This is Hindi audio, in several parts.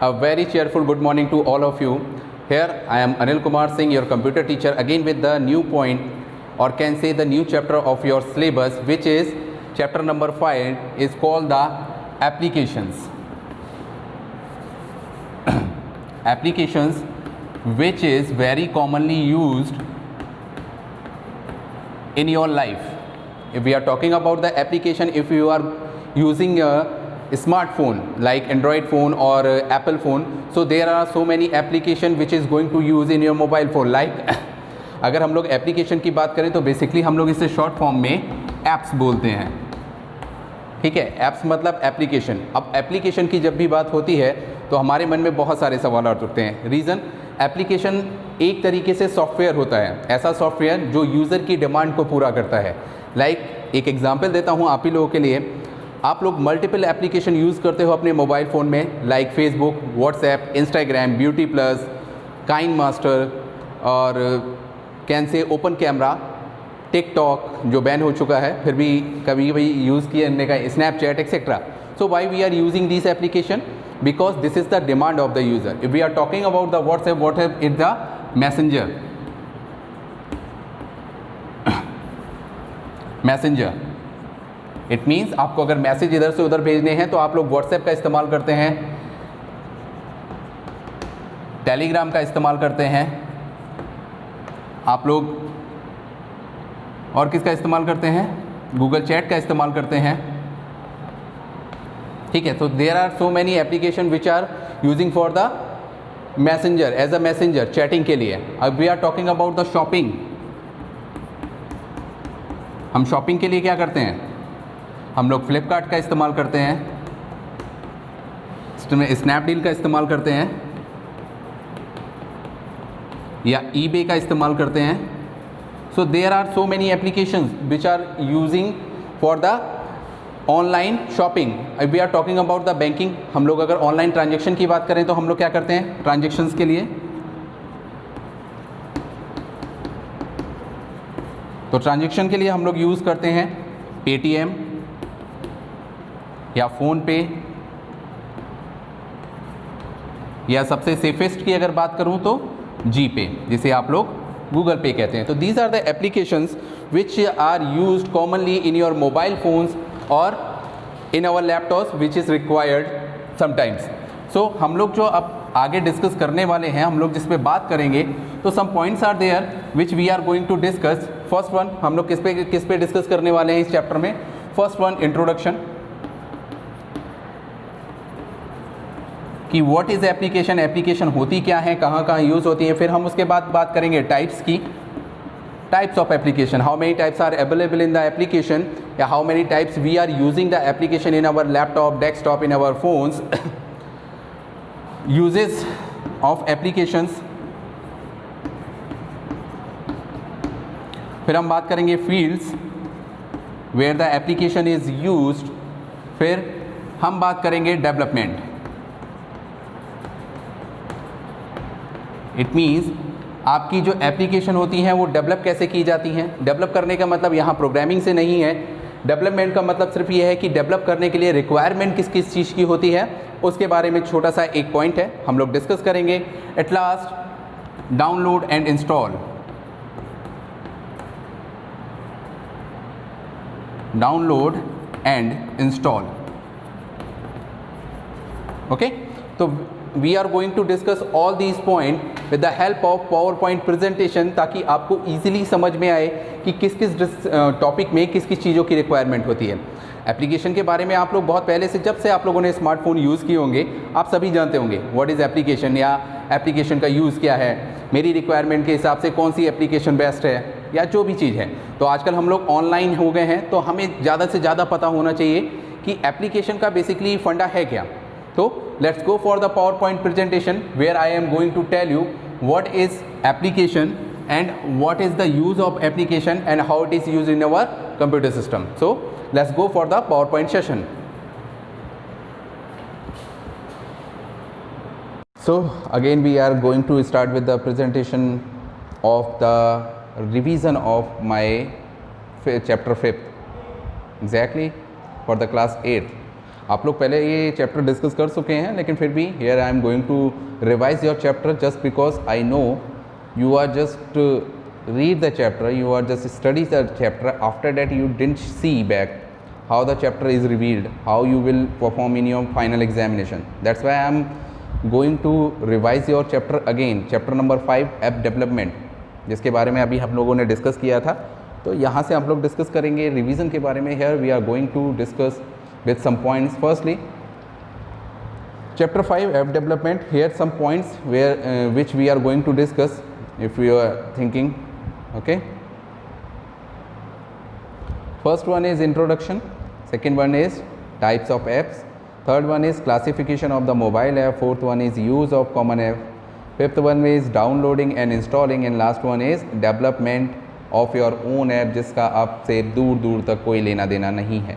A very cheerful good morning to all of you. Here I am Anil Kumar Singh, your computer teacher, again with the new point, or can say the new chapter of your syllabus, which is chapter number 5, is called the applications. Applications, which is very commonly used in your life. If we are talking about the application, if you are using a smartphone like Android phone or Apple phone, so there are so many application which is going to use in your mobile phone. Like अगर हम लोग एप्लीकेशन की बात करें तो बेसिकली हम लोग इसे शॉर्ट फॉर्म में एप्स बोलते हैं. ठीक है, एप्स मतलब एप्लीकेशन. अब एप्लीकेशन की जब भी बात होती है तो हमारे मन में बहुत सारे सवाल उठते हैं. रीज़न, एप्लीकेशन एक तरीके से सॉफ्टवेयर होता है, ऐसा सॉफ्टवेयर जो यूज़र की डिमांड को पूरा करता है. एक एग्जांपल देता हूँ आप ही लोगों के लिए. आप लोग मल्टीपल एप्लीकेशन यूज़ करते हो अपने मोबाइल फ़ोन में, like Facebook, WhatsApp, Instagram, beauty plus, KineMaster और कैन से ओपन कैमरा, टिकटॉक जो बैन हो चुका है फिर भी कभी कभी यूज़ किया का, Snapchat etcetera. So why we are using this application? Because this is the demand of the user. If we are talking about the WhatsApp is the messenger. Messenger it means आपको अगर मैसेज इधर से उधर भेजने हैं तो आप लोग व्हाट्सएप का इस्तेमाल करते हैं, टेलीग्राम का इस्तेमाल करते हैं, आप लोग और किसका इस्तेमाल करते हैं? गूगल चैट का इस्तेमाल करते हैं. ठीक है, तो there are so many application which are using for the messenger, as a messenger, chatting के लिए. अब we are talking about the shopping. हम शॉपिंग के लिए क्या करते हैं? हम लोग फ्लिपकार्ट का इस्तेमाल करते हैं, स्नैपडील का इस्तेमाल करते हैं या ईबे का इस्तेमाल करते हैं. So there are so many applications which are using for the online shopping. We are talking about the banking. हम लोग अगर ऑनलाइन ट्रांजेक्शन की बात करें तो हम लोग क्या करते हैं ट्रांजेक्शन्स के लिए? तो ट्रांजेक्शन के लिए हम लोग यूज़ करते हैं पेटीएम या फ़ोन पे, या सबसे सेफेस्ट की अगर बात करूं तो जी पे, जिसे आप लोग गूगल पे कहते हैं. तो these are the applications which are used commonly in your mobile phones और in our laptops which is required sometimes. So हम लोग जो अब आगे डिस्कस करने वाले हैं, हम लोग जिस पे बात करेंगे, तो some points are there which we are going to discuss. First one, हम लोग किस पे डिस्कस करने वाले हैं इस चैप्टर में? फर्स्ट वन, इंट्रोडक्शन, कि व्हाट इज़ एप्लीकेशन, एप्लीकेशन होती क्या है, कहाँ कहाँ यूज़ होती है. फिर हम उसके बाद बात करेंगे टाइप्स की, types of application, how many types are available in the application, या how many types we are using the application in our laptop, desktop, in our phones. Uses of applications. फिर हम बात करेंगे fields where the application is used. फिर हम बात करेंगे डेवलपमेंट. इट मीन्स आपकी जो एप्लीकेशन होती हैं वो डेवलप कैसे की जाती हैं. डेवलप करने का मतलब यहाँ प्रोग्रामिंग से नहीं है. डेवलपमेंट का मतलब सिर्फ ये है कि डेवलप करने के लिए रिक्वायरमेंट किस किस चीज़ की होती है, उसके बारे में छोटा सा एक पॉइंट है, हम लोग डिस्कस करेंगे. At last, download and install. Download and install. Okay, तो we are going to discuss all these points with the help of PowerPoint presentation, ताकि आपको easily समझ में आए कि किस किस टॉपिक में किस किस चीज़ों की रिक्वायरमेंट होती है. एप्लीकेशन के बारे में आप लोग बहुत पहले से, जब से आप लोगों ने स्मार्टफोन यूज़ किए होंगे, आप सभी जानते होंगे व्हाट इज़ एप्लीकेशन, या एप्लीकेशन का यूज़ क्या है, मेरी रिक्वायरमेंट के हिसाब से कौन सी एप्लीकेशन बेस्ट है, या जो भी चीज़ है. तो आजकल हम लोग ऑनलाइन हो गए हैं, तो हमें ज़्यादा से ज़्यादा पता होना चाहिए कि एप्लीकेशन का बेसिकली फंडा है क्या. So let's go for the PowerPoint presentation where I am going to tell you what is application and what is the use of application and how it is used in our computer system. So let's go for the PowerPoint session. So again we are going to start with the presentation of the revision of my chapter 5th, exactly for the class 8th. आप लोग पहले ये चैप्टर डिस्कस कर चुके हैं, लेकिन फिर भी here I am going to revise your chapter just because I know you are just read the chapter, you are just study the chapter, after that you didn't see back how the chapter is revealed, how you will perform in your final examination. That's why I am going to revise your chapter again, chapter number 5 app development, जिसके बारे में अभी हम लोगों ने डिस्कस किया था। तो यहाँ से हम लोग डिस्कस करेंगे रिवीजन के बारे में। here we are going to discuss with some points. Firstly, chapter 5 app development, here some points where which we are going to discuss if you are thinking. Okay, first one is introduction, second one is types of apps, third one is classification of the mobile app, fourth one is use of common app, fifth one is downloading and installing, and last one is development of your own app, जिसका आपसे दूर दूर तक कोई लेना देना नहीं है,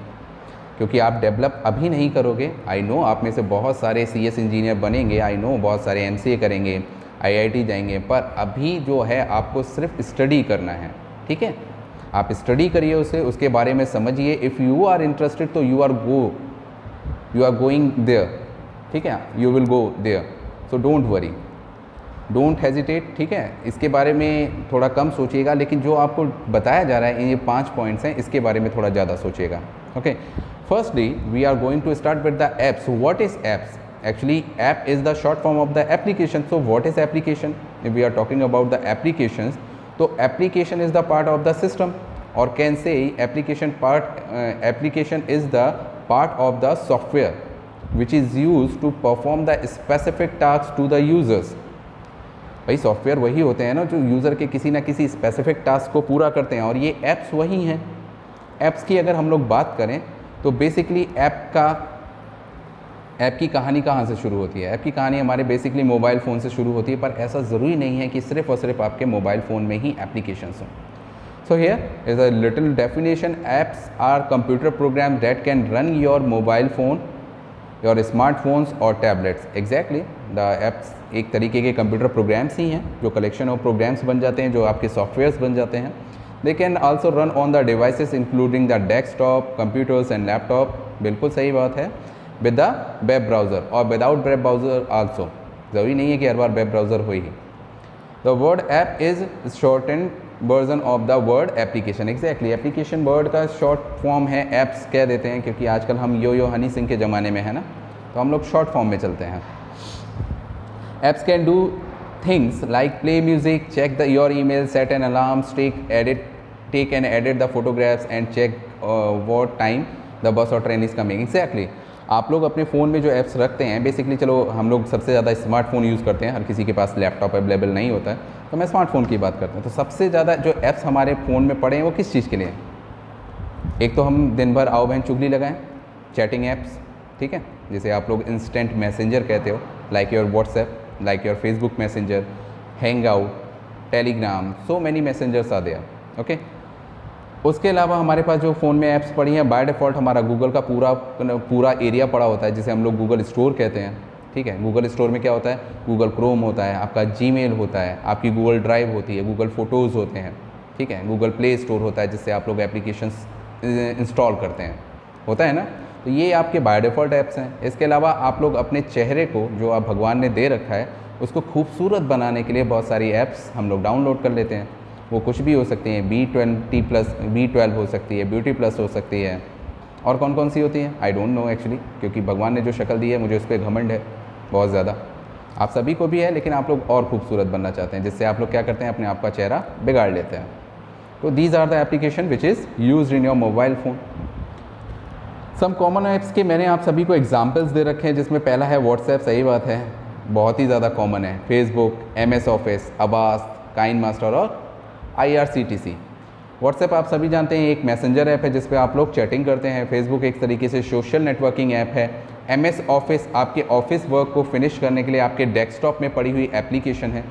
क्योंकि आप डेवलप अभी नहीं करोगे। आई नो आप में से बहुत सारे CS इंजीनियर बनेंगे, आई नो बहुत सारे MCA करेंगे, IIT जाएंगे, पर अभी जो है आपको सिर्फ स्टडी करना है। ठीक है, आप स्टडी करिए उसे, उसके बारे में समझिए। इफ़ यू आर इंटरेस्टेड तो यू आर गोइंग देयर। ठीक है, you will go there, so don't worry, don't hesitate. ठीक है, इसके बारे में थोड़ा कम सोचिएगा, लेकिन जो आपको बताया जा रहा है ये 5 पॉइंट्स हैं, इसके बारे में थोड़ा ज़्यादा सोचिएगा। Okay, firstly we are going to start with the apps. What is apps? Actually app is the short form of the application. So what is application? If we are talking about the applications, so application is the part of the system, or can say application is the part of the software which is used to perform the specific tasks to the users. भाई सॉफ्टवेयर वही होते हैं ना जो यूज़र के किसी ना किसी स्पेसिफिक टास्क को पूरा करते हैं, और ये ऐप्स वही हैं। ऐप्स की अगर हम लोग बात करें तो बेसिकली ऐप की कहानी कहाँ से शुरू होती है? ऐप की कहानी हमारे बेसिकली मोबाइल फ़ोन से शुरू होती है, पर ऐसा ज़रूरी नहीं है कि सिर्फ और सिर्फ आपके मोबाइल फ़ोन में ही एप्लीकेशंस हों। So here is a little definition. Apps are computer program that can run your mobile phone, your smartphones और टैबलेट्स। एग्जैक्टली, द ऐप्स एक तरीके के कंप्यूटर प्रोग्राम्स ही हैं जो कलेक्शन ऑफ प्रोग्राम्स बन जाते हैं, जो आपके सॉफ्टवेयर्स बन जाते हैं। They can also run on the devices including the desktop, computers and laptop. बिल्कुल सही बात है। विद द वेब ब्राउज़र और विदाउट वेब ब्राउज़र आल्सो, ज़रूरी नहीं है कि हर बार वेब ब्राउज़र हो ही। The word app is shortened version of the word application. Exactly, application word का शॉर्ट फॉर्म है, ऐप्स कह देते हैं, क्योंकि आजकल हम यो हनी सिंह के ज़माने में है ना, तो हम लोग शॉर्ट फॉर्म में चलते हैं। Apps can do things like play music, check the your email, set an alarms, take and edit the photographs and check what time the bus और ट्रेन इज़ कमिंग। एग्जैक्टली, आप लोग अपने फ़ोन में जो ऐप्स रखते हैं, बेसिकली चलो हम लोग सबसे ज़्यादा स्मार्टफोन यूज़ करते हैं, हर किसी के पास लैपटॉप अवेलेबल नहीं होता है, तो मैं स्मार्टफोन की बात करता हूँ। तो सबसे ज़्यादा जो ऐप्स हमारे फ़ोन में पड़े हैं वो किस चीज़ के लिए हैं? एक तो हम दिन भर आओ बहन चुगली लगाएं, चैटिंग ऐप्स, ठीक है, जिसे आप लोग इंस्टेंट मैसेंजर कहते हो, like your WhatsApp, like your Facebook messenger, hang out, Telegram, so many messengers are there. Okay, उसके अलावा हमारे पास जो फ़ोन में ऐप्स पड़ी हैं, बाय डिफ़ॉल्ट हमारा गूगल का पूरा एरिया पड़ा होता है, जिसे हम लोग गूगल स्टोर कहते हैं। ठीक है, गूगल स्टोर में क्या होता है? गूगल क्रोम होता है, आपका जीमेल होता है, आपकी गूगल ड्राइव होती है, गूगल फ़ोटोज़ होते हैं। ठीक है, गूगल प्ले स्टोर होता है, जिससे आप लोग एप्लीकेशंस इंस्टॉल करते हैं, होता है ना। तो ये आपके बाय डिफ़ॉल्ट ऐप्स हैं। इसके अलावा आप लोग अपने चेहरे को, जो आप भगवान ने दे रखा है, उसको खूबसूरत बनाने के लिए बहुत सारी ऐप्स हम लोग डाउनलोड कर लेते हैं। वो कुछ भी हो सकती हैं, B12 हो सकती है, ब्यूटी प्लस हो सकती है, और कौन कौन सी होती है आई डोंट नो एक्चुअली, क्योंकि भगवान ने जो शक्ल दी है मुझे उस पर घमंड है बहुत ज़्यादा। आप सभी को भी है, लेकिन आप लोग और खूबसूरत बनना चाहते हैं, जिससे आप लोग क्या करते हैं? अपने आप का चेहरा बिगाड़ लेते हैं। तो these are the application which is used in your mobile phone. Some common apps के मैंने आप सभी को एग्जाम्पल्स दे रखे हैं, जिसमें पहला है व्हाट्सएप। सही बात है, बहुत ही ज़्यादा कॉमन है। फेसबुक, MS ऑफिस, अबास, काइन मास्टर और IRCTC। व्हाट्सएप आप सभी जानते हैं एक मैसेंजर ऐप है, जिस पे आप लोग चैटिंग करते हैं। फेसबुक एक तरीके से सोशल नेटवर्किंग ऐप है। MS ऑफिस आपके ऑफिस वर्क को फिनिश करने के लिए आपके डेस्कटॉप में पड़ी हुई एप्लीकेशन है।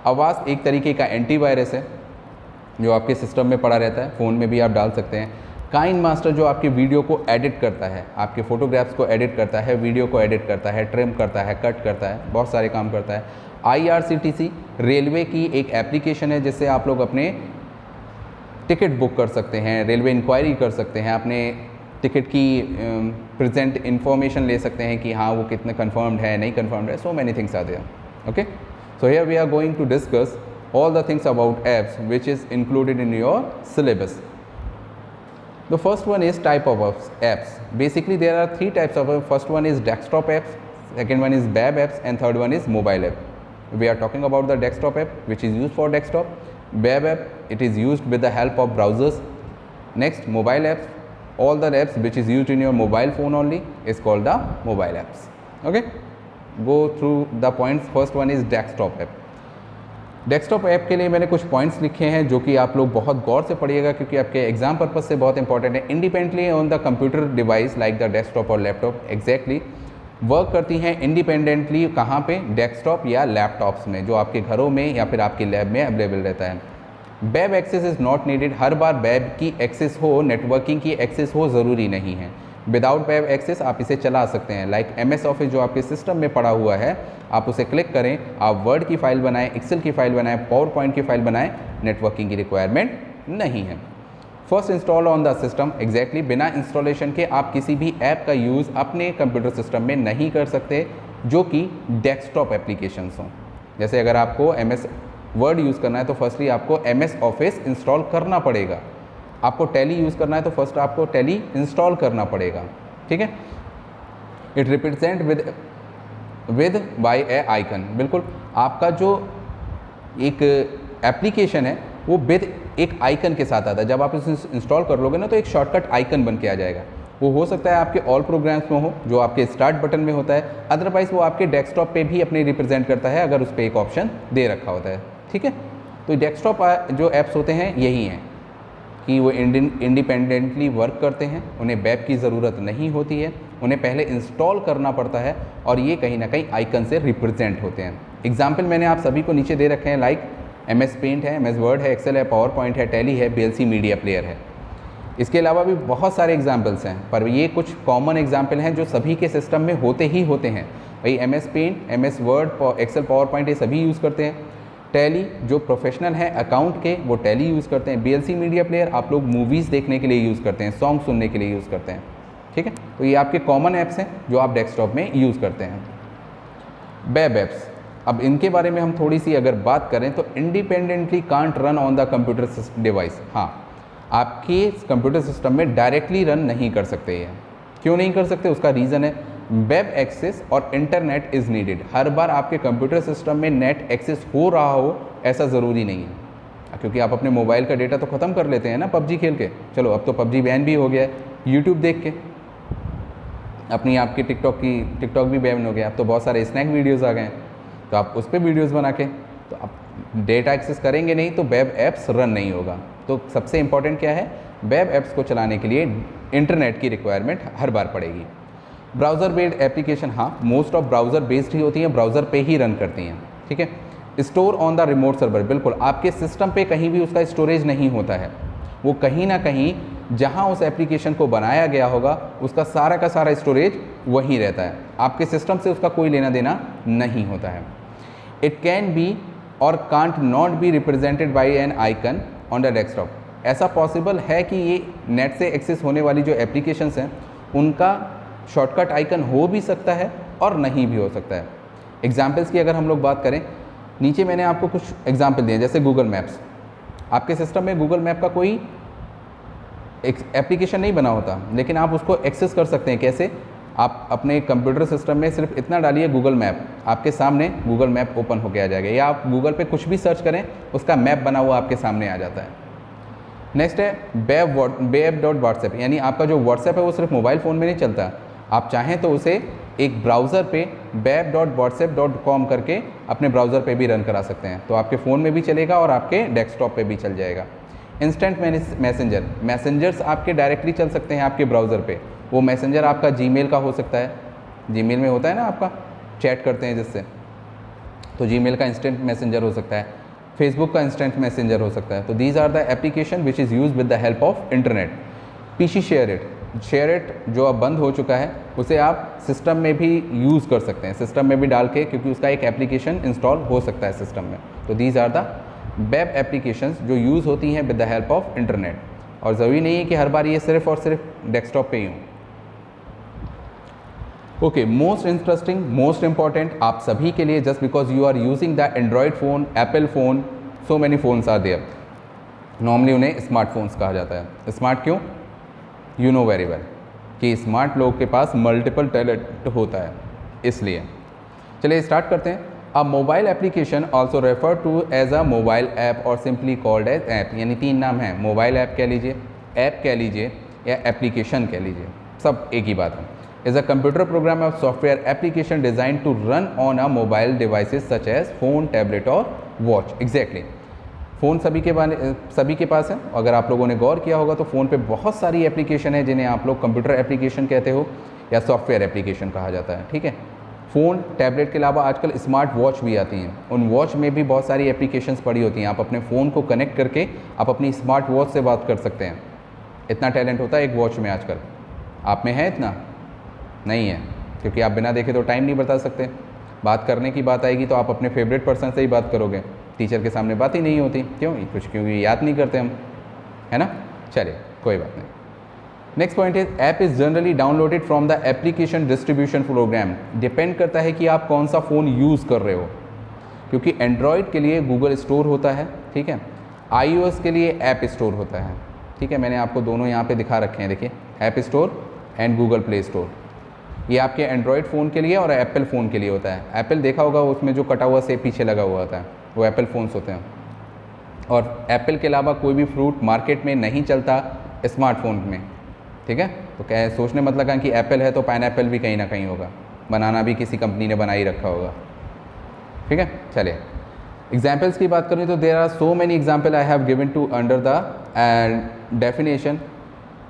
आवाज़ एक तरीके का एंटीवायरस है, जो आपके सिस्टम में पड़ा रहता है, फ़ोन में भी आप डाल सकते हैं। काइन मास्टर जो आपके वीडियो को एडिट करता है, आपके फ़ोटोग्राफ्स को एडिट करता है, वीडियो को एडिट करता है, ट्रिम करता है, कट करता है, बहुत सारे काम करता है। IRCTC रेलवे की एक एप्लीकेशन है, जिससे आप लोग अपने टिकट बुक कर सकते हैं, रेलवे इंक्वायरी कर सकते हैं, अपने टिकट की प्रेजेंट इंफॉर्मेशन ले सकते हैं कि हाँ वो कितने कन्फर्म्ड है नहीं कन्फर्म्ड है, so many things are there. Okay, so here we are going to discuss all the things about apps which is included in your syllabus. The first one is type of apps. Basically there are three types of apps. First one is desktop apps, second one is web apps, and third one is mobile app. We are talking about the desktop app which is used for desktop. Web app, it is used with the help of browsers. Next, mobile apps, all the apps which is used in your mobile phone only is called the mobile apps. Okay, go through the points. First one is desktop app. Desktop app के लिए मैंने कुछ पॉइंट्स लिखे हैं जो कि आप लोग बहुत गौर से पढ़िएगा क्योंकि आपके एग्जाम पर्पज से बहुत इंपॉर्टेंट है। Independently on the computer device like the desktop और लैपटॉप एग्जैक्टली वर्क करती हैं इंडिपेंडेंटली कहाँ पे, डेस्कटॉप या लैपटॉप्स में जो आपके घरों में या फिर आपके लैब में अवेलेबल रहता है। Web access is not needed, हर बार वेब की एक्सेस हो, नेटवर्किंग की एक्सेस हो ज़रूरी नहीं है। विदाउट वेब एक्सेस आप इसे चला सकते हैं। लाइक MS ऑफिस जो आपके सिस्टम में पड़ा हुआ है, आप उसे क्लिक करें, आप वर्ड की फ़ाइल बनाएं, एक्सेल की फ़ाइल बनाएं, पावर पॉइंट की फ़ाइल बनाएं, नेटवर्किंग की रिक्वायरमेंट नहीं है। First install on the system, exactly बिना इंस्टॉलेशन के आप किसी भी ऐप का यूज़ अपने कंप्यूटर सिस्टम में नहीं कर सकते जो कि डेस्कटॉप एप्लीकेशंस हों। जैसे अगर आपको MS वर्ड यूज़ करना है तो फर्स्टली आपको MS ऑफिस इंस्टॉल करना पड़ेगा। आपको टैली यूज़ करना है तो फर्स्ट आपको टैली इंस्टॉल करना पड़ेगा। ठीक है, it represent with by a icon, बिल्कुल आपका जो एक एप्लीकेशन है वो विद एक आइकन के साथ आता है। जब आप इसे इंस्टॉल कर लोगे ना तो एक शॉर्टकट आइकन बन के आ जाएगा। वो हो सकता है आपके ऑल प्रोग्राम्स में हो जो आपके स्टार्ट बटन में होता है, अदरवाइज़ वो आपके डेस्कटॉप पे भी अपने रिप्रेजेंट करता है अगर उस पर एक ऑप्शन दे रखा होता है। ठीक है, तो डेस्कटॉप जो ऐप्स होते हैं यही हैं कि वो इंडिपेंडेंटली वर्क करते हैं, उन्हें वेब की ज़रूरत नहीं होती है, उन्हें पहले इंस्टॉल करना पड़ता है और ये कहीं ना कहीं आइकन से रिप्रेजेंट होते हैं। एग्जाम्पल मैंने आप सभी को नीचे दे रखे हैं, लाइक MS पेंट है, MS वर्ड है, एक्सेल है, पावर पॉइंट है, टैली है, VLC मीडिया प्लेयर है। इसके अलावा भी बहुत सारे एग्जाम्पल्स हैं, पर ये कुछ कॉमन एग्जाम्पल हैं जो सभी के सिस्टम में होते ही होते हैं। भाई MS Paint, MS Word, Excel, PowerPoint ये सभी यूज़ करते हैं। टैली जो प्रोफेशनल हैं अकाउंट के वो टैली यूज़ करते हैं। VLC मीडिया प्लेयर आप लोग मूवीज़ देखने के लिए यूज़ करते हैं, सॉन्ग सुनने के लिए यूज़ करते हैं। ठीक है, तो ये आपके कॉमन ऐप्स हैं जो आप डेस्कटॉप में यूज़ करते हैं। वेब ऐप्स, अब इनके बारे में हम थोड़ी सी अगर बात करें तो independently can't run on the computer device. हाँ, आपके कंप्यूटर सिस्टम में डायरेक्टली रन नहीं कर सकते ये। क्यों नहीं कर सकते, उसका रीज़न है वेब एक्सेस और इंटरनेट इज़ नीडेड। हर बार आपके कंप्यूटर सिस्टम में नेट एक्सेस हो रहा हो ऐसा ज़रूरी नहीं है, क्योंकि आप अपने मोबाइल का डेटा तो ख़त्म कर लेते हैं ना PUBG खेल के। चलो अब तो PUBG बैन भी हो गया है, यूट्यूब देख के अपनी आपकी टिकटॉक भी बैन हो गया। अब तो बहुत सारे स्नैक वीडियोस आ गए हैं, तो आप उस पर वीडियोस बना के तो आप डेटा एक्सेस करेंगे नहीं तो वेब ऐप्स रन नहीं होगा। तो सबसे इम्पॉर्टेंट क्या है, वेब ऐप्स को चलाने के लिए इंटरनेट की रिक्वायरमेंट हर बार पड़ेगी। ब्राउज़र बेस्ड एप्लीकेशन, हाँ मोस्ट ऑफ ब्राउज़र बेस्ड ही होती हैं, ब्राउज़र पे ही रन करती हैं। ठीक है, store on the remote server, बिल्कुल आपके सिस्टम पे कहीं भी उसका स्टोरेज नहीं होता है, वो कहीं ना कहीं जहाँ उस एप्लीकेशन को बनाया गया होगा उसका सारा का सारा स्टोरेज वहीं रहता है, आपके सिस्टम से उसका कोई लेना देना नहीं होता है। इट कैन बी और can't not be represented by N icon on the desktop. ऐसा पॉसिबल है कि ये नेट से एक्सेस होने वाली जो एप्लीकेशंस हैं उनका शॉर्टकट आइकन हो भी सकता है और नहीं भी हो सकता है। एग्जाम्पल्स की अगर हम लोग बात करें, नीचे मैंने आपको कुछ एग्जाम्पल दिए, जैसे गूगल मैप्स। आपके सिस्टम में गूगल मैप का कोई एप्लीकेशन नहीं बना होता, लेकिन आप उसको एक्सेस कर सकते हैं। कैसे, आप अपने कंप्यूटर सिस्टम में सिर्फ इतना डालिए गूगल मैप, आपके सामने गूगल मैप ओपन होकर आ जाएगा, या आप गूगल पे कुछ भी सर्च करें उसका मैप बना हुआ आपके सामने आ जाता है। नेक्स्ट है web.whatsapp, यानी आपका जो व्हाट्सएप है वो सिर्फ मोबाइल फ़ोन में नहीं चलता, आप चाहें तो उसे एक ब्राउज़र पे web.whatsapp.com करके अपने ब्राउज़र पे भी रन करा सकते हैं, तो आपके फ़ोन में भी चलेगा और आपके डेस्कटॉप पे भी चल जाएगा। इंस्टेंट मैसेंजर्स आपके डायरेक्टली चल सकते हैं आपके ब्राउज़र पे। वो मैसेंजर आपका जीमेल का हो सकता है, जीमेल में होता है ना आपका चैट करते हैं जिससे, तो जीमेल का इंस्टेंट मैसेंजर हो सकता है, फेसबुक का इंस्टेंट मैसेंजर हो सकता है। तो these are the application which is use with the help of internet. PC SHAREit जो अब बंद हो चुका है उसे आप सिस्टम में भी यूज़ कर सकते हैं, सिस्टम में भी डाल के, क्योंकि उसका एक एप्लीकेशन इंस्टॉल हो सकता है सिस्टम में। तो these are the web applications जो यूज़ होती हैं with the help of internet. और ज़रूरी नहीं है कि हर बार ये सिर्फ और सिर्फ डेस्कटॉप पे ही हो। Okay, most interesting, most important आप सभी के लिए, just because you are using the Android phone, Apple phone, so many phones are there, normally उन्हें स्मार्टफोन्स कहा जाता है। स्मार्ट क्यों? यू नो वेरी वेल कि स्मार्ट लोग के पास मल्टीपल टैलेंट होता है, इसलिए। चलिए स्टार्ट करते हैं। A mobile application also refer to as a mobile app और सिंपली कॉल्ड एज ऐप, यानी 3 नाम हैं, मोबाइल ऐप कह लीजिए, ऐप कह लीजिए या एप्लीकेशन कह लीजिए, सब एक ही बात है। Is a computer program of software application design to run on a mobile devices such as phone, tablet और वॉच। एग्जैक्टली, फ़ोन सभी के पास है। अगर आप लोगों ने गौर किया होगा तो फ़ोन पे बहुत सारी एप्लीकेशन है जिन्हें आप लोग कंप्यूटर एप्लीकेशन कहते हो या सॉफ्टवेयर एप्लीकेशन कहा जाता है, ठीक है। फ़ोन, टैबलेट के अलावा आजकल स्मार्ट वॉच भी आती हैं, उन वॉच में भी बहुत सारी एप्लीकेशंस पड़ी होती हैं। आप अपने फ़ोन को कनेक्ट करके आप अपनी स्मार्ट वॉच से बात कर सकते हैं। इतना टैलेंट होता है एक वॉच में आजकल। आप में है इतना? नहीं है, क्योंकि आप बिना देखे तो टाइम नहीं बता सकते। बात करने की बात आएगी तो आप अपने फेवरेट पर्सन से ही बात करोगे, टीचर के सामने बात ही नहीं होती। क्यों? क्योंकि याद नहीं करते हम, है ना। चलिए कोई बात नहीं। Next point is app is generally downloaded from the application distribution program. Depend करता है कि आप कौन सा फ़ोन यूज़ कर रहे हो, क्योंकि एंड्रॉयड के लिए गूगल स्टोर होता है, ठीक है, iOS के लिए ऐप स्टोर होता है, ठीक है। मैंने आपको दोनों यहाँ पे दिखा रखे हैं, देखिए, app store and Google play store. ये आपके एंड्रॉयड फ़ोन के लिए और एप्पल फ़ोन के लिए होता है। एप्पल देखा होगा उसमें जो कटा हुआ से पीछे लगा हुआ होता है, वो एप्पल फ़ोन्स होते हैं। और एप्पल के अलावा कोई भी फ्रूट मार्केट में नहीं चलता स्मार्टफोन में, ठीक है। तो क्या सोचने मत लगा कि एप्पल है तो पाइनएप्पल भी कहीं ना कहीं होगा, बनाना भी किसी कंपनी ने बना ही रखा होगा, ठीक है। चलिए एग्जाम्पल्स की बात करें तो there are so many example I have given to under the definition.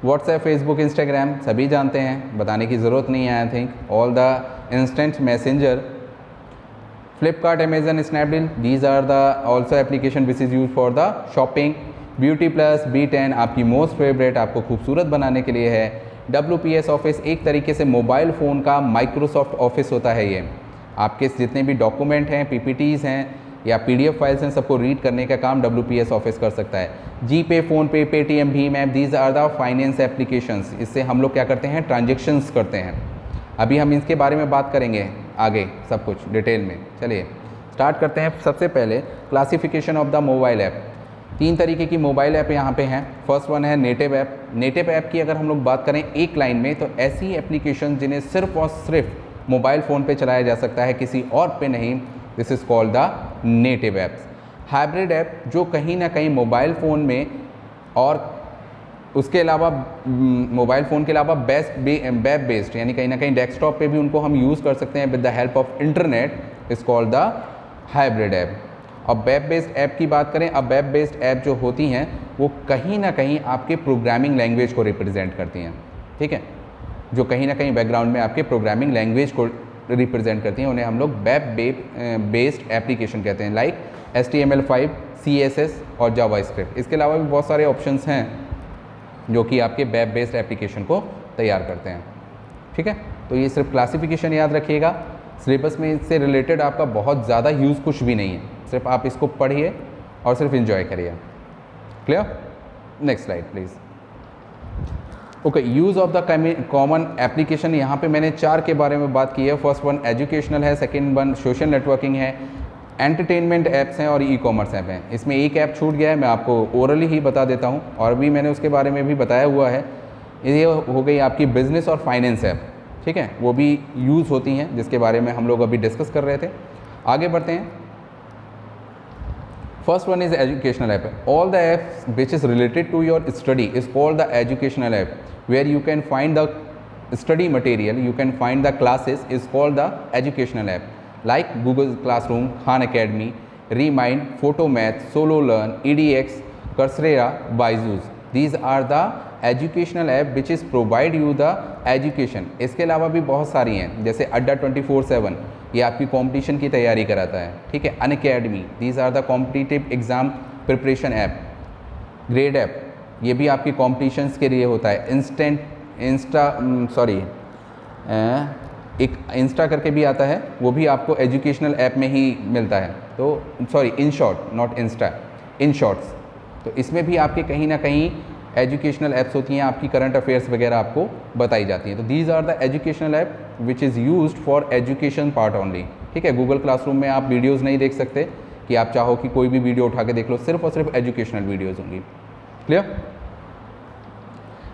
WhatsApp, Facebook, Instagram सभी जानते हैं, बताने की ज़रूरत नहीं है। I think all the instant messenger, Flipkart, Amazon, Snapdeal, these are the also application which is use for the shopping. Beauty plus, B10 आपकी मोस्ट फेवरेट, आपको खूबसूरत बनाने के लिए है। WPS ऑफिस एक तरीके से मोबाइल फ़ोन का माइक्रोसॉफ्ट ऑफिस होता है। ये आपके जितने भी डॉक्यूमेंट हैं, PPTs हैं या PDF फाइल्स हैं, सबको रीड करने का काम WPS ऑफिस कर सकता है। जीपे, फ़ोनपे, पेटीएम, भीम app, these are the finance applications. इससे हम लोग क्या करते हैं? ट्रांजेक्शन्स करते हैं। अभी हम इसके बारे में बात करेंगे आगे सब कुछ डिटेल में। चलिए स्टार्ट करते हैं। सबसे पहले classification of the mobile app. 3 तरीके की मोबाइल ऐप यहाँ पे हैं। फर्स्ट वन है नेटिव ऐप। नेटिव ऐप की अगर हम लोग बात करें एक लाइन में, तो ऐसी एप्लीकेशन जिन्हें सिर्फ और सिर्फ मोबाइल फ़ोन पे चलाया जा सकता है, किसी और पे नहीं, this is called the native apps. Hybrid app, जो कहीं ना कहीं मोबाइल फ़ोन में और उसके अलावा मोबाइल फ़ोन के अलावा वेब बेस्ड, यानी कहीं ना कहीं डेस्कटॉप पे भी उनको हम यूज़ कर सकते हैं with the help of internet, is called the hybrid app. अब वेब बेस्ड ऐप की बात करें, अब वेब बेस्ड ऐप जो होती हैं वो कहीं ना कहीं आपके प्रोग्रामिंग लैंग्वेज को रिप्रेजेंट करती हैं, ठीक है, जो कहीं ना कहीं बैकग्राउंड में आपके प्रोग्रामिंग लैंग्वेज को रिप्रेजेंट करती हैं, उन्हें हम लोग वेब बेस्ड एप्लीकेशन कहते हैं, लाइक HTML5, CSS और जावास्क्रिप्ट। इसके अलावा भी बहुत सारे ऑप्शंस हैं जो कि आपके वेब बेस्ड एप्लीकेशन को तैयार करते हैं, ठीक है। तो ये सिर्फ क्लासिफिकेशन याद रखिएगा, सिलेबस में इससे रिलेटेड आपका बहुत ज़्यादा यूज़ कुछ भी नहीं है, सिर्फ आप इसको पढ़िए और सिर्फ एंजॉय करिए। Clear? Next slide please. Okay, use of the common application. यहाँ पे मैंने 4 के बारे में बात की है। फर्स्ट वन एजुकेशनल है, सेकेंड वन सोशल नेटवर्किंग है, एंटरटेनमेंट ऐप्स हैं और ई-कॉमर्स ऐप हैं। इसमें एक ऐप छूट गया है, मैं आपको ओरली ही बता देता हूँ, और भी मैंने उसके बारे में भी बताया हुआ है। ये हो गई आपकी बिजनेस और फाइनेंस ऐप, ठीक है, वो भी यूज़ होती हैं, जिसके बारे में हम लोग अभी डिस्कस कर रहे थे। आगे बढ़ते हैं। First one is educational app. All the apps which is related to your study is called the educational app, where you can find the study material, you can find the classes is called the educational app, like Google Classroom, Khan Academy, Remind, Photomath, SoloLearn, edX, Coursera, Byju's. These are the educational app which is provide you the education. इसके अलावा भी बहुत सारी हैं, जैसे अड्डा 24/7, ये आपकी कंपटीशन की तैयारी कराता है, ठीक है। Unacademy, these are the competitive exam preparation app. Grade app, ये भी आपकी कॉम्पिटिशन्स के लिए होता है। एक इंस्टा करके भी आता है, वो भी आपको एजुकेशनल ऐप में ही मिलता है। तो in short, not Insta, in shorts. तो इसमें भी आपके कहीं ना कहीं एजुकेशनल ऐप्स होती हैं, आपकी करंट अफेयर्स वगैरह आपको बताई जाती हैं। तो these are the educational app which is used for education part only. ठीक है, गूगल क्लासरूम में आप वीडियोज़ नहीं देख सकते कि आप चाहो कि कोई भी वीडियो उठा के देख लो, सिर्फ और सिर्फ एजुकेशनल वीडियोज़ होंगी। Clear.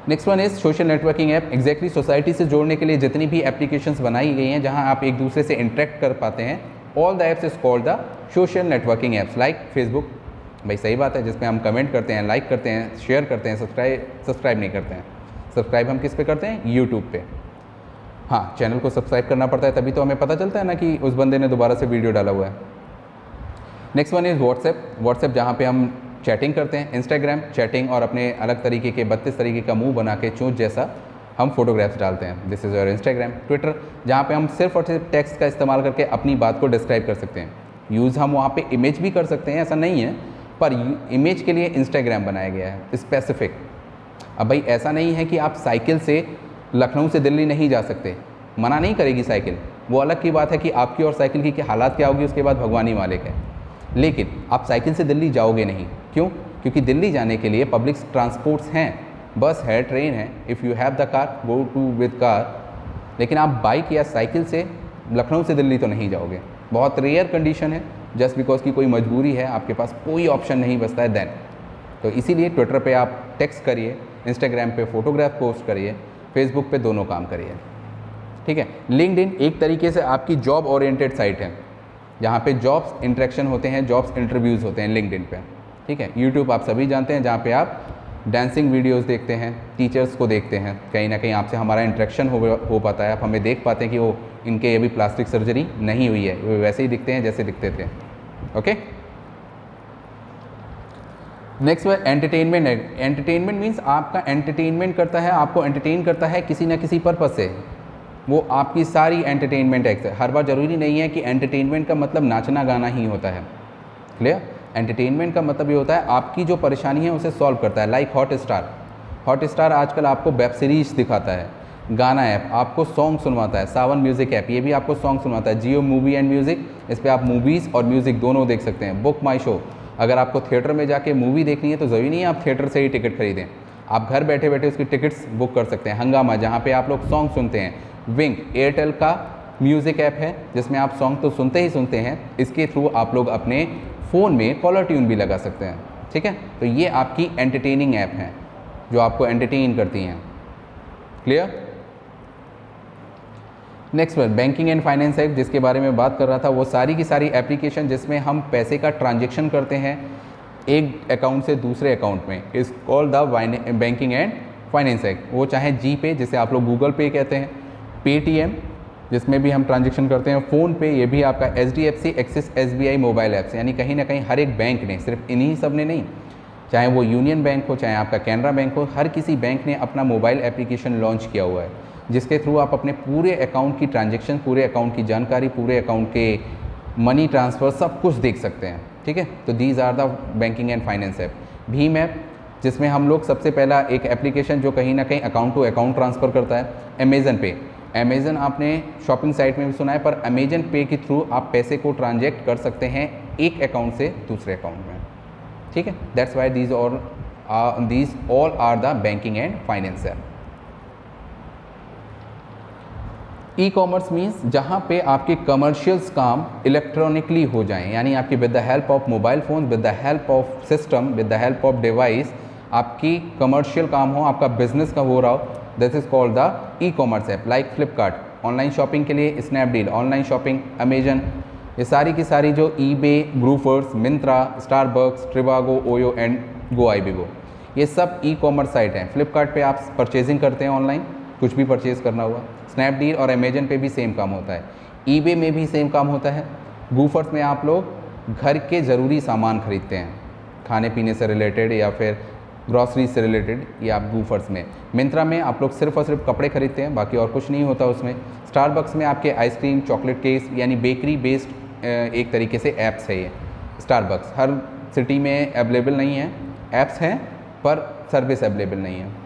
Next one is social networking app. Exactly society से जोड़ने के लिए जितनी भी एप्लीकेशंस बनाई गई हैं जहां आप एक दूसरे से इंटरेक्ट कर पाते हैं, all the apps is called the social networking apps. Like Facebook, भाई सही बात है, जिसमें हम कमेंट करते हैं, लाइक करते हैं, शेयर करते हैं, सब्सक्राइब नहीं करते हैं। सब्सक्राइब हम किस पे करते हैं? यूट्यूब पे। हाँ, चैनल को सब्सक्राइब करना पड़ता है, तभी तो हमें पता चलता है ना कि उस बंदे ने दोबारा से वीडियो डाला हुआ है। Next one is WhatsApp. WhatsApp जहाँ पे हम चैटिंग करते हैं। इंस्टाग्राम चैटिंग और अपने अलग तरीके के 32 तरीके का मुंह बना के चोंच जैसा हम फोटोग्राफ्स डालते हैं, this is your Instagram. Twitter जहाँ पे हम सिर्फ और सिर्फ टेक्स्ट का इस्तेमाल करके अपनी बात को डिस्क्राइब कर सकते हैं। यूज़ हम वहाँ पे इमेज भी कर सकते हैं, ऐसा नहीं है, पर इमेज के लिए इंस्टाग्राम बनाया गया है स्पेसिफिक। अब भाई ऐसा नहीं है कि आप साइकिल से लखनऊ से दिल्ली नहीं जा सकते, मना नहीं करेगी साइकिल, वो अलग की बात है कि आपकी और साइकिल की क्या हालात क्या होगी उसके बाद भगवान ही मालिक है। लेकिन आप साइकिल से दिल्ली जाओगे नहीं, क्यों? क्योंकि दिल्ली जाने के लिए पब्लिक ट्रांसपोर्ट्स हैं, बस है, ट्रेन है। If you have the car, go to with car. लेकिन आप बाइक या साइकिल से लखनऊ से दिल्ली तो नहीं जाओगे, बहुत रेयर कंडीशन है, जस्ट बिकॉज की कोई मजबूरी है, आपके पास कोई ऑप्शन नहीं बचता है देन। तो इसीलिए ट्विटर पे आप टेक्स्ट करिए, इंस्टाग्राम पे फोटोग्राफ पोस्ट करिए, फेसबुक पे दोनों काम करिए। ठीक है। लिंक्डइन एक तरीके से आपकी जॉब ओरिएंटेड साइट है, जहाँ पे जॉब्स इंटरेक्शन होते हैं, जॉब्स इंटरव्यूज़ होते हैं लिंक्डइन पे। ठीक है। यूट्यूब आप सभी जानते हैं, जहाँ पे आप डांसिंग वीडियोस देखते हैं, टीचर्स को देखते हैं, कहीं ना कहीं आपसे हमारा इंटरेक्शन हो पाता है, आप हमें देख पाते हैं कि वो इनके अभी प्लास्टिक सर्जरी नहीं हुई है, वो वैसे ही दिखते हैं जैसे दिखते थे। ओके। नेक्स्ट है एंटरटेनमेंट। एंटरटेनमेंट मीन्स आपका एंटरटेनमेंट करता है, आपको एंटरटेन करता है किसी ना किसी पर्पज़ से, वो आपकी सारी एंटरटेनमेंट एक्ट है। हर बार ज़रूरी नहीं है कि एंटरटेनमेंट का मतलब नाचना गाना ही होता है। क्लियर। एंटरटेनमेंट का मतलब ये होता है आपकी जो परेशानी है उसे सॉल्व करता है। लाइक हॉट स्टार आजकल आपको वेब सीरीज दिखाता है, गाना ऐप आपको सॉन्ग सुनवाता है, सावन म्यूज़िक ऐप ये भी आपको सॉन्ग सुनवाता है, जियो मूवी एंड म्यूज़िक इस पर आप मूवीज़ और म्यूज़िक दोनों देख सकते हैं। बुक माई शो, अगर आपको थिएटर में जाके मूवी देखनी है तो ज़रूरी नहीं है आप थिएटर से ही टिकट खरीदें, आप घर बैठे बैठे उसकी टिकट्स बुक कर सकते हैं। हंगामा जहाँ पे आप लोग सॉन्ग सुनते हैं। विंग एयरटेल का म्यूज़िक ऐप है जिसमें आप सॉन्ग तो सुनते ही सुनते हैं, इसके थ्रू आप लोग अपने फ़ोन में कॉलर ट्यून भी लगा सकते हैं। ठीक है। तो ये आपकी एंटरटेनिंग ऐप हैं जो आपको एंटरटेन करती हैं। Clear. Next one banking and finance app, जिसके बारे में बात कर रहा था, वो सारी की सारी एप्लीकेशन जिसमें हम पैसे का ट्रांजेक्शन करते हैं एक अकाउंट से दूसरे अकाउंट में, is called the banking and finance app. वो चाहे जी पे जिसे आप लोग गूगल पे कहते हैं, पेटीएम जिसमें भी हम ट्रांजेक्शन करते हैं, फ़ोन पे ये भी आपका, HDFC, axis, SBI mobile apps, यानी कहीं ना कहीं हर एक बैंक ने, सिर्फ इन्हीं सब ने नहीं, चाहे वो यूनियन बैंक हो चाहे आपका कैनरा बैंक हो, हर किसी बैंक ने अपना मोबाइल एप्लीकेशन लॉन्च किया हुआ है जिसके थ्रू आप अपने पूरे अकाउंट की ट्रांजेक्शन, पूरे अकाउंट की जानकारी, पूरे अकाउंट के मनी ट्रांसफ़र सब कुछ देख सकते हैं। ठीक है। तो these are the banking and finance app. भीम ऐप जिसमें हम लोग सबसे पहला एक एप्लीकेशन जो कहीं ना कहीं अकाउंट टू अकाउंट ट्रांसफ़र करता है। अमेज़न पे, अमेज़न आपने शॉपिंग साइट में भी सुना है, पर अमेज़न पे के थ्रू आप पैसे को ट्रांजेक्ट कर सकते हैं एक अकाउंट से दूसरे अकाउंट में। ठीक है। That's why these all are the banking and finance app. E commerce means जहाँ पे आपके कमर्शियल्स काम इलेक्ट्रॉनिकली हो जाएं, यानी आपकी with the help of mobile phone, with the help of system, with the help of device आपकी कमर्शियल काम हो, आपका बिजनेस का हो रहा हो, this is called the e commerce app. Like Flipkart online shopping के लिए, स्नैपडील ऑनलाइन शॉपिंग, अमेजन, ये सारी की सारी जो eBay, Grofers, Myntra, Starbucks, trivago, OYO and Goibibo, ये सब ई कॉमर्स साइट हैं। फ्लिपकार्ट पे आप परचेजिंग करते हैं ऑनलाइन, कुछ भी परचेज़ करना हुआ। स्नैपडील और अमेजन पे भी सेम काम होता है, ईबे में भी सेम काम होता है। ग्रूफर्स में आप लोग घर के ज़रूरी सामान खरीदते हैं, खाने पीने से रिलेटेड या फिर ग्रॉसरी से रिलेटेड, या आप ग्रूफर्स में। मिंत्रा में आप लोग सिर्फ और सिर्फ कपड़े खरीदते हैं, बाकी और कुछ नहीं होता उसमें। स्टारबक्स में आपके आइसक्रीम, चॉकलेट केक्स, यानी बेकरी बेस्ड एक तरीके से ऐप्स है ये। स्टारबक्स हर सिटी में अवेलेबल नहीं है, ऐप्स हैं पर सर्विस अवेलेबल नहीं है।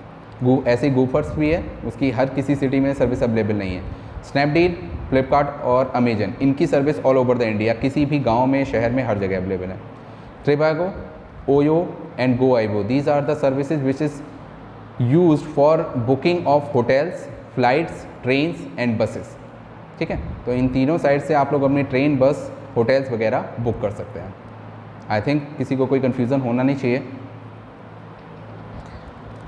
ऐसे गूफर्स भी है, उसकी हर किसी सिटी में सर्विस अवेलेबल नहीं है। स्नैपडील, फ्लिपकार्ट और अमेजन, इनकी service all over the India, किसी भी गांव में, शहर में, हर जगह अवेलेबल है। Trivago, OYO and Goibibo, these are the services which is used for booking of hotels, flights, trains and buses. ठीक है, तो इन तीनों साइट से आप लोग अपनी ट्रेन, बस, होटल्स वगैरह बुक कर सकते हैं। आई थिंक किसी को कोई कन्फ्यूज़न होना नहीं चाहिए।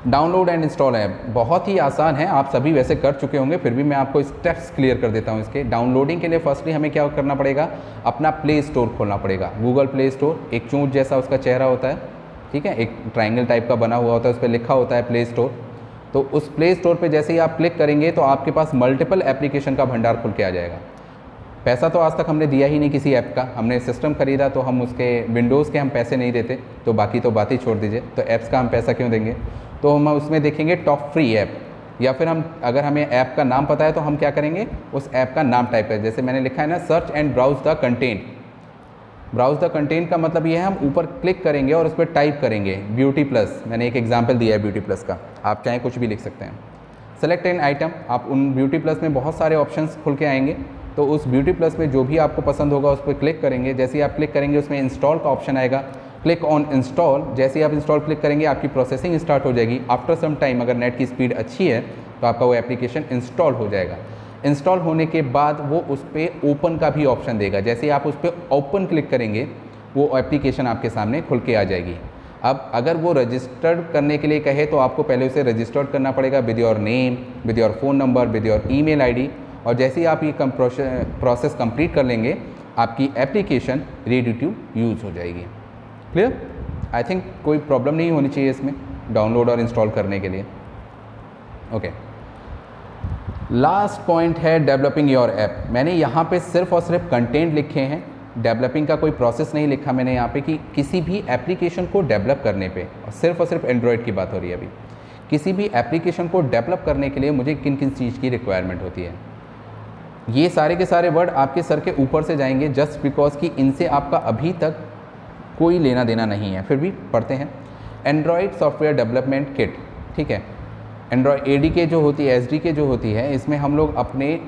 डाउनलोड एंड इंस्टॉल ऐप बहुत ही आसान है, आप सभी वैसे कर चुके होंगे, फिर भी मैं आपको स्टेप्स क्लियर कर देता हूँ इसके। डाउनलोडिंग के लिए फर्स्टली हमें क्या करना पड़ेगा, अपना प्ले स्टोर खोलना पड़ेगा। गूगल प्ले स्टोर, एक चूंट जैसा उसका चेहरा होता है, ठीक है, एक ट्रायंगल टाइप का बना हुआ होता है, उस पर लिखा होता है प्ले स्टोर। तो उस प्ले स्टोर पे जैसे ही आप क्लिक करेंगे तो आपके पास मल्टीपल एप्लीकेशन का भंडार खुल के आ जाएगा। पैसा तो आज तक हमने दिया ही नहीं किसी ऐप का, हमने सिस्टम खरीदा तो हम उसके विंडोज़ के हम पैसे नहीं देते, तो बाकी तो बात ही छोड़ दीजिए, तो ऐप्स का हम पैसा क्यों देंगे। तो हम उसमें देखेंगे टॉप फ्री ऐप, या फिर हम अगर हमें ऐप का नाम पता है तो हम क्या करेंगे, उस ऐप का नाम टाइप करें। जैसे मैंने लिखा है ना, search and browse the content. Browse the content का मतलब ये है हम ऊपर क्लिक करेंगे और उस पर टाइप करेंगे ब्यूटी प्लस। मैंने एक एग्जाम्पल दिया है ब्यूटी प्लस का, आप चाहें कुछ भी लिख सकते हैं। सेलेक्ट एन आइटम, आप उन ब्यूटी प्लस में बहुत सारे ऑप्शंस खुल के आएंगे, तो उस ब्यूटी प्लस में जो भी आपको पसंद होगा उस पर क्लिक करेंगे। जैसे ही आप क्लिक करेंगे उसमें इंस्टॉल का ऑप्शन आएगा, क्लिक ऑन इंस्टॉल। जैसे ही आप इंस्टॉल क्लिक करेंगे आपकी प्रोसेसिंग स्टार्ट हो जाएगी। आफ्टर सम टाइम अगर नेट की स्पीड अच्छी है तो आपका वो एप्लीकेशन इंस्टॉल हो जाएगा। इंस्टॉल होने के बाद वो उस पर ओपन का भी ऑप्शन देगा। जैसे ही आप उस पर ओपन क्लिक करेंगे वो एप्लीकेशन आपके सामने खुल के आ जाएगी। अब अगर वो रजिस्टर्ड करने के लिए कहे तो आपको पहले उसे रजिस्टर्ड करना पड़ेगा with your name, with your phone number, with your email ID. और जैसे ही आप ये प्रोसेस कंप्लीट कर लेंगे आपकी एप्लीकेशन रेडी टू यूज़ हो जाएगी। क्लियर? आई थिंक कोई प्रॉब्लम नहीं होनी चाहिए इसमें डाउनलोड और इंस्टॉल करने के लिए। ओके, लास्ट पॉइंट है डेवलपिंग योर ऐप। मैंने यहाँ पे सिर्फ और सिर्फ कंटेंट लिखे हैं, डेवलपिंग का कोई प्रोसेस नहीं लिखा मैंने यहाँ पे कि किसी भी एप्लीकेशन को डेवलप करने पे, और सिर्फ एंड्रॉयड की बात हो रही है अभी, किसी भी एप्लीकेशन को डेवलप करने के लिए मुझे किन किन चीज़ की रिक्वायरमेंट होती है। ये सारे के सारे वर्ड आपके सर के ऊपर से जाएंगे जस्ट बिकॉज कि इनसे आपका अभी तक कोई लेना देना नहीं है, फिर भी पढ़ते हैं। एंड्रॉयड सॉफ्टवेयर डेवलपमेंट किट, ठीक है, एंड्रॉयड एडीके जो होती है, एसडीके जो होती है, इसमें हम लोग अपने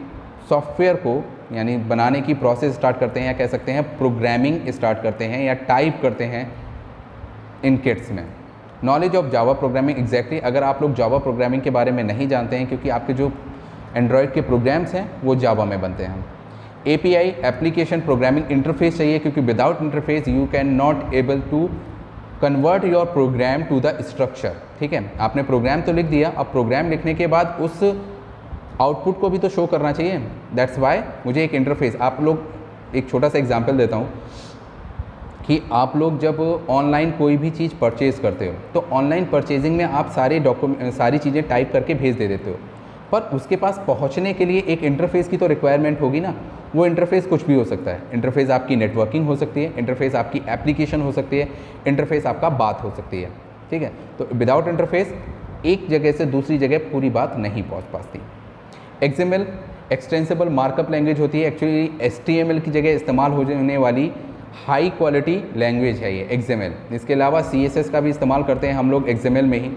सॉफ्टवेयर को यानी बनाने की प्रोसेस स्टार्ट करते हैं, या कह सकते हैं प्रोग्रामिंग स्टार्ट करते हैं या टाइप करते हैं इन किट्स में। Knowledge of Java programming, exactly अगर आप लोग जावा प्रोग्रामिंग के बारे में नहीं जानते हैं, क्योंकि आपके जो एंड्रॉयड के प्रोग्राम्स हैं वो जावा में बनते हैं। एपीआई, एप्लीकेशन प्रोग्रामिंग इंटरफेस चाहिए, क्योंकि without interface you can not able to convert your program to the structure. ठीक है, आपने प्रोग्राम तो लिख दिया, अब प्रोग्राम लिखने के बाद उस आउटपुट को भी तो शो करना चाहिए। दैट्स वाई मुझे एक इंटरफेस, आप लोग एक छोटा सा एग्जांपल देता हूँ कि आप लोग जब ऑनलाइन कोई भी चीज़ परचेज़ करते हो तो ऑनलाइन परचेजिंग में आप सारी चीज़ें टाइप करके भेज दे देते हो, पर उसके पास पहुंचने के लिए एक इंटरफेस की तो रिक्वायरमेंट होगी ना। वो इंटरफेस कुछ भी हो सकता है, इंटरफेस आपकी नेटवर्किंग हो सकती है, इंटरफेस आपकी एप्लीकेशन हो सकती है, इंटरफेस आपका बात हो सकती है। ठीक है, तो विदाउट इंटरफेस एक जगह से दूसरी जगह पूरी बात नहीं पहुंच पाती। एक्सएमएल एक्सटेंसिबल मार्कअप लैंग्वेज होती है, एक्चुअली एचटीएमएल की जगह इस्तेमाल होने वाली हाई क्वालिटी लैंग्वेज है ये एक्सएमएल। इसके अलावा सीएसएस का भी इस्तेमाल करते हैं हम लोग एक्सएमएल में ही।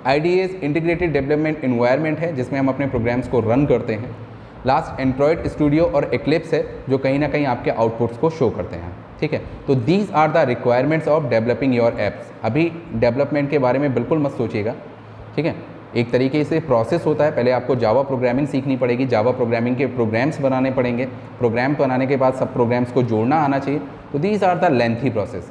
IDEs इंटीग्रेटेड डेवलपमेंट इन्वायरमेंट है जिसमें हम अपने प्रोग्राम्स को रन करते हैं। लास्ट एंड्रॉयड स्टूडियो और एक्लिप्स है जो कहीं ना कहीं आपके आउटपुट्स को शो करते हैं। ठीक है, तो these are the requirements of developing your apps. अभी डेवलपमेंट के बारे में बिल्कुल मत सोचिएगा, ठीक है, एक तरीके से प्रोसेस होता है। पहले आपको जावा प्रोग्रामिंग सीखनी पड़ेगी, जावा प्रोग्रामिंग के प्रोग्राम्स बनाने पड़ेंगे, प्रोग्राम बनाने के बाद सब प्रोग्राम्स को जोड़ना आना चाहिए। तो these are the lengthy process.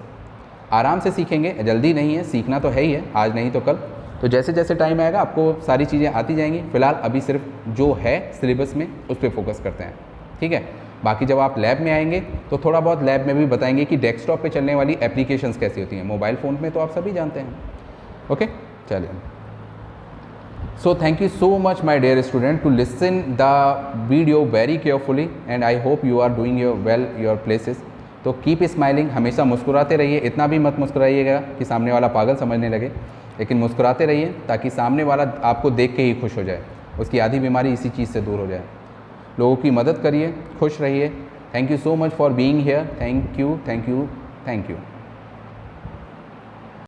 आराम से सीखेंगे, जल्दी नहीं है, सीखना तो है ही है, आज नहीं तो कल। तो जैसे जैसे टाइम आएगा आपको सारी चीज़ें आती जाएंगी। फिलहाल अभी सिर्फ जो है सिलेबस में उस पर फोकस करते हैं। ठीक है, बाकी जब आप लैब में आएंगे तो थोड़ा बहुत लैब में भी बताएंगे कि डेस्कटॉप पे चलने वाली एप्लीकेशंस कैसी होती हैं। मोबाइल फ़ोन में तो आप सभी जानते हैं। ओके, चलिए। So thank you so much my dear student to listen the video very carefully and I hope you are doing your places. तो कीप स्माइलिंग, हमेशा मुस्कुराते रहिए। इतना भी मत मुस्कुराइएगा कि सामने वाला पागल समझने लगे, लेकिन मुस्कुराते रहिए ताकि सामने वाला आपको देख के ही खुश हो जाए। उसकी आधी बीमारी इसी चीज़ से दूर हो जाए। लोगों की मदद करिए, खुश रहिए। Thank you so much for being here. Thank you, thank you, thank you.